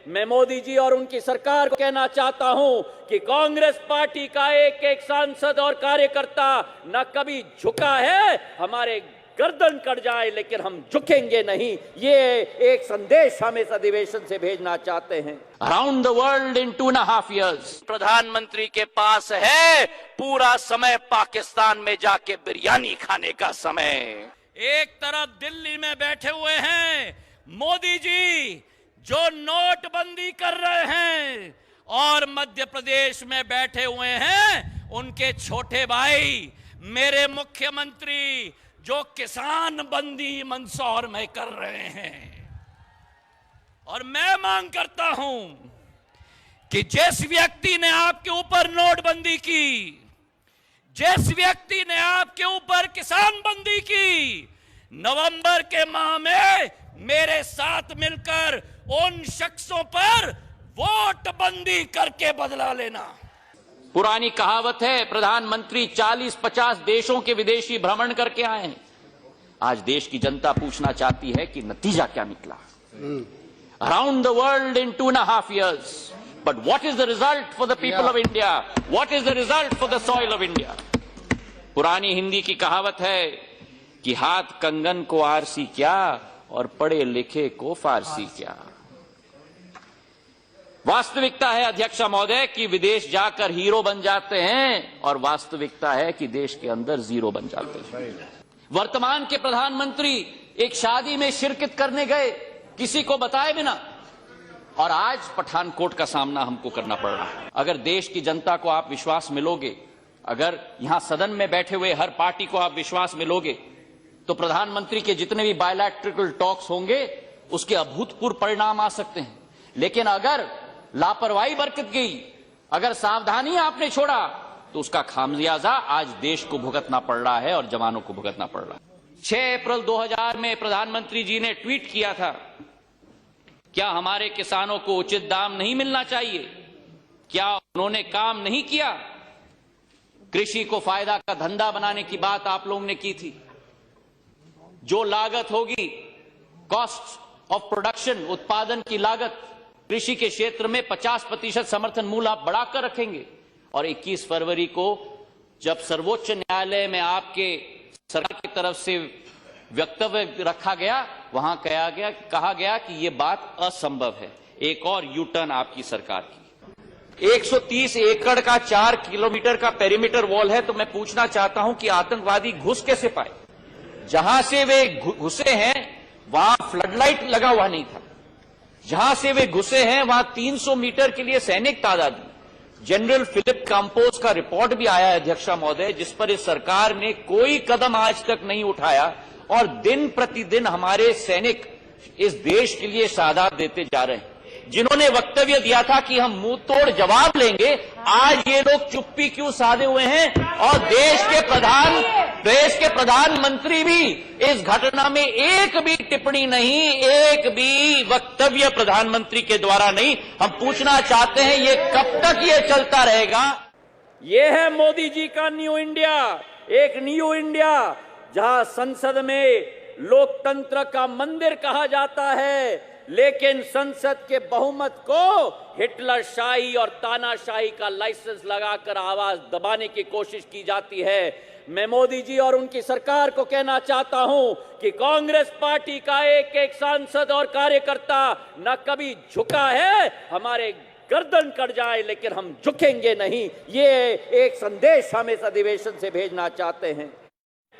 मैं मोदी जी और उनकी सरकार को कहना चाहता हूं कि कांग्रेस पार्टी का एक एक सांसद और कार्यकर्ता न कभी झुका है। हमारे गर्दन कट जाए लेकिन हम झुकेंगे नहीं, ये एक संदेश हम इस अधिवेशन से भेजना चाहते हैं। Around the world in 2.5 years प्रधानमंत्री के पास है पूरा समय पाकिस्तान में जाके बिरयानी खाने का समय। एक तरफ दिल्ली में बैठे हुए हैं मोदी जी जो नोटबंदी कर रहे हैं, और मध्य प्रदेश में बैठे हुए हैं उनके छोटे भाई मेरे मुख्यमंत्री जो किसान बंदी मंदसौर में कर रहे हैं। और मैं मांग करता हूं कि जिस व्यक्ति ने आपके ऊपर नोटबंदी की, जिस व्यक्ति ने आपके ऊपर किसान बंदी की, नवंबर के माह में मेरे साथ मिलकर उन शख्सों पर वोट बंदी करके बदला लेना। पुरानी कहावत है, प्रधानमंत्री 40-50 देशों के विदेशी भ्रमण करके आए हैं। आज देश की जनता पूछना चाहती है कि नतीजा क्या निकला। Around the world in 2.5 years, but what is the result for the people of India? What is the result for the soil of India? पुरानी हिंदी की कहावत है कि हाथ कंगन को आरसी क्या और पढ़े लिखे को फारसी क्या। वास्तविकता है अध्यक्षा महोदय कि विदेश जाकर हीरो बन जाते हैं, और वास्तविकता है कि देश के अंदर जीरो बन जाते हैं। वर्तमान के प्रधानमंत्री एक शादी में शिरकत करने गए किसी को बताए बिना, और आज पठानकोट का सामना हमको करना पड़ रहा है। अगर देश की जनता को आप विश्वास मिलोगे, अगर यहां सदन में बैठे हुए हर पार्टी को आप विश्वास मिलोगे, तो प्रधानमंत्री के जितने भी बायलैटरल टॉक्स होंगे उसके अभूतपूर्व परिणाम आ सकते हैं। लेकिन अगर लापरवाही बरकत गई, अगर सावधानी आपने छोड़ा, तो उसका खामियाजा आज देश को भुगतना पड़ रहा है और जवानों को भुगतना पड़ रहा है। 6 अप्रैल 2000 में प्रधानमंत्री जी ने ट्वीट किया था, क्या हमारे किसानों को उचित दाम नहीं मिलना चाहिए? क्या उन्होंने काम नहीं किया? कृषि को फायदा का धंधा बनाने की बात आप लोगों ने की थी। जो लागत होगी, कॉस्ट ऑफ प्रोडक्शन, उत्पादन की लागत, कृषि के क्षेत्र में 50% समर्थन मूल्य आप बढ़ाकर रखेंगे। और 21 फरवरी को जब सर्वोच्च न्यायालय में आपके सरकार की तरफ से वक्तव्य रखा गया, वहां कहा गया कि यह बात असंभव है। एक और यू टर्न आपकी सरकार की। 130 एकड़ का 4 किलोमीटर का पेरीमीटर वॉल है, तो मैं पूछना चाहता हूं कि आतंकवादी घुस कैसे पाए? जहां से वे घुसे हैं वहां फ्लडलाइट लगा हुआ नहीं था। जहां से वे घुसे हैं वहां 300 मीटर के लिए सैनिक तादाद दी। जनरल फिलिप काम्पोस का रिपोर्ट भी आया है अध्यक्षा महोदय, जिस पर इस सरकार ने कोई कदम आज तक नहीं उठाया, और दिन प्रतिदिन हमारे सैनिक इस देश के लिए शहादत देते जा रहे हैं। जिन्होंने वक्तव्य दिया था कि हम मुंह तोड़ जवाब लेंगे, आज ये लोग चुप्पी क्यों साधे हुए हैं? और देश के प्रधानमंत्री भी इस घटना में एक भी टिप्पणी नहीं, एक भी वक्तव्य प्रधानमंत्री के द्वारा नहीं। हम पूछना चाहते हैं ये कब तक ये चलता रहेगा? ये है मोदी जी का न्यू इंडिया, एक न्यू इंडिया जहां संसद में लोकतंत्र का मंदिर कहा जाता है, लेकिन संसद के बहुमत को हिटलर शाही और तानाशाही का लाइसेंस लगाकर आवाज दबाने की कोशिश की जाती है। मैं मोदी जी और उनकी सरकार को कहना चाहता हूं कि कांग्रेस पार्टी का एक एक सांसद और कार्यकर्ता न कभी झुका है। हमारे गर्दन कट जाए लेकिन हम झुकेंगे नहीं, ये एक संदेश हम इस अधिवेशन से भेजना चाहते हैं।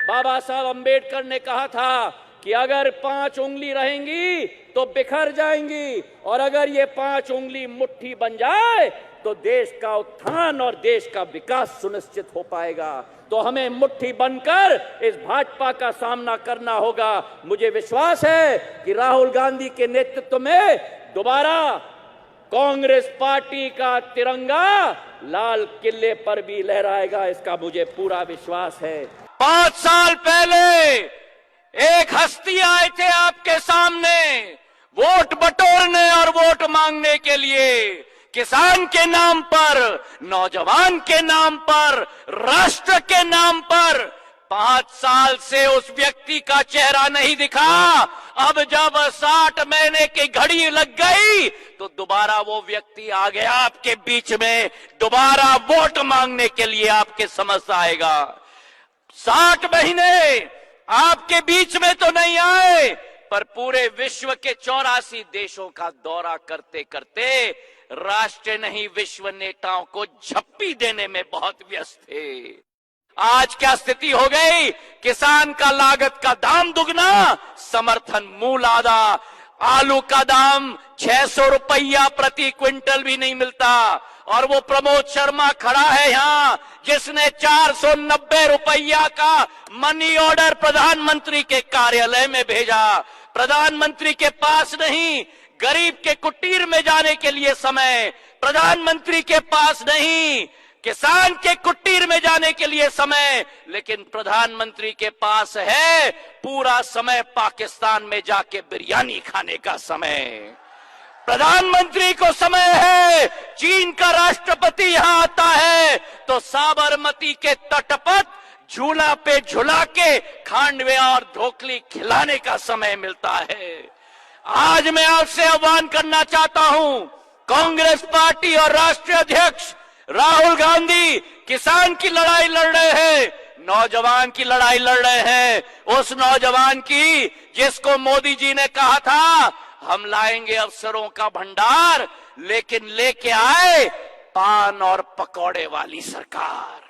बाबा साहब अंबेडकर ने कहा था कि अगर 5 उंगली रहेंगी तो बिखर जाएंगी, और अगर ये 5 उंगली मुट्ठी बन जाए तो देश का उत्थान और देश का विकास सुनिश्चित हो पाएगा। तो हमें मुट्ठी बनकर इस भाजपा का सामना करना होगा। मुझे विश्वास है कि राहुल गांधी के नेतृत्व में दोबारा कांग्रेस पार्टी का तिरंगा लाल किले पर भी लहराएगा, इसका मुझे पूरा विश्वास है। 5 साल पहले एक हस्ती आए थे आपके सामने वोट बटोरने और वोट मांगने के लिए, किसान के नाम पर, नौजवान के नाम पर, राष्ट्र के नाम पर। 5 साल से उस व्यक्ति का चेहरा नहीं दिखा। अब जब 60 महीने की घड़ी लग गई तो दोबारा वो व्यक्ति आ गया आपके बीच में, दोबारा वोट मांगने के लिए आपके समक्ष आएगा। 60 महीने आपके बीच में तो नहीं आए, पर पूरे विश्व के 84 देशों का दौरा करते करते राष्ट्र नहीं विश्व नेताओं को झप्पी देने में बहुत व्यस्त थे। आज क्या स्थिति हो गई? किसान का लागत का दाम दुगना, समर्थन मूल्य आधा, आलू का दाम 600 रुपया प्रति क्विंटल भी नहीं मिलता। और वो प्रमोद शर्मा खड़ा है यहां, जिसने 490 रुपया का मनी ऑर्डर प्रधानमंत्री के कार्यालय में भेजा। प्रधानमंत्री के पास नहीं, गरीब के कुटीर में जाने के लिए समय, प्रधानमंत्री के पास नहीं, किसान के कुटीर में जाने के लिए समय, लेकिन प्रधानमंत्री के पास है पूरा समय पाकिस्तान में जाके बिरयानी खाने का समय। प्रधानमंत्री को समय है, चीन का राष्ट्रपति यहां आता है तो साबरमती के तट पर झूला पे झूला के खांडवे और ढोकली खिलाने का समय मिलता है। आज मैं आपसे आह्वान करना चाहता हूं, कांग्रेस पार्टी और राष्ट्रीय अध्यक्ष राहुल गांधी किसान की लड़ाई लड़ रहे हैं, नौजवान की लड़ाई लड़ रहे हैं, उस नौजवान की जिसको मोदी जी ने कहा था हम लाएंगे अवसरों का भंडार, लेकिन लेके आए पान और पकौड़े वाली सरकार।